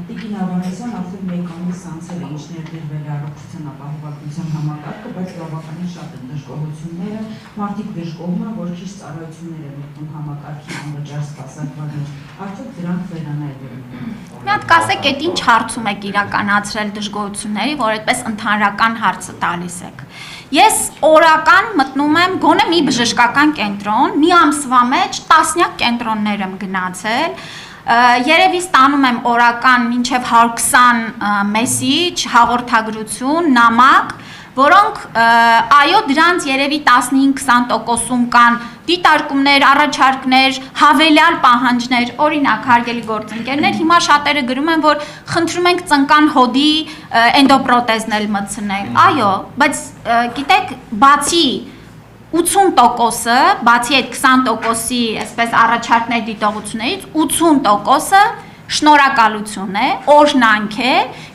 Տիկին Ավանեսյան արդեն մեկ ամիս անցել է, ինչ ներդրվել է առողջության ապահովագրության համակարգը, բայց բավականին շատ են դժգոհությունները, մարդիկ դժգոհում են, որ քիչ ծառայություններ են ուտում համակարգի անվճար սպասարկումներ, արդյոք դրանք վերանայել են։ Մի հատ կասեք, այդ ինչ հարցում եք իրականացրել դժգոհությունների, որ այդպես ընդհանրական հարցը տալիս եք։ Ես օրական մտնում եմ գոնե մի բժշկական կենտրոն, մի ամսվա մեջ տասնյակ կենտրոններ եմ գնացել, երևի ստանում եմ օրական մինչև 120 մեսիջ, հաղորդագրություն, նամակ, որոնք այո դրանց երևի 15-20%-ում կան դիտարկումներ, առաջարկներ, հավելյալ պահանջներ, օրինակ հարգելի գործընկերներ, հիմա շատերը գրում են, որ խնդրում ենք ծնկան հոդի էնդոպրոթեզն էլ մտցնել, այո, բայց գիտեք, բացի 80%-ը, բացի այդ 20%-ի այսպես առաջարկներ դիտողություններից 80%-ը շնորհակալություն է, օրհնանք է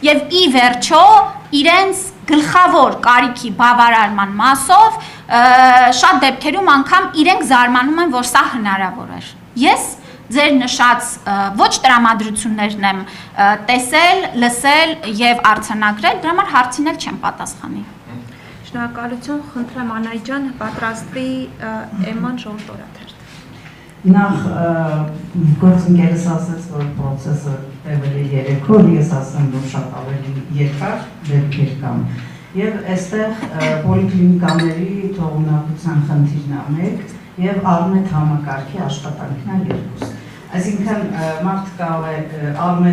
եւ ի վերջո իրենց գլխավոր կարիքի բավարարման մասով շատ դեպքերում անգամ իրենք զարմանում են, որ սա հնարավոր էր։ Ես ձեր նշած ոչ տրամադրություններն եմ տեսել, լսել եւ արձանագրել, դրա համար հարցին էլ չեմ պատասխանի։ Շնորհակալություն, խնդրեմ Անահիտ ջան, պատրաստվի Էման ժողովրդորաթերթ։ Նախ գործընկերս ասաց, որ process-ը տևել է 3 օր, ես ասեմ, որ շատ ավելի երկար դեպքեր կան։ Եվ այստեղ պոլիկլինիկաների թողունակության խնդիրն է մեկ եւ առնետ համակարգի աշխատանքն է երկուսը։ Այսինքն մարդ կարող է առնետ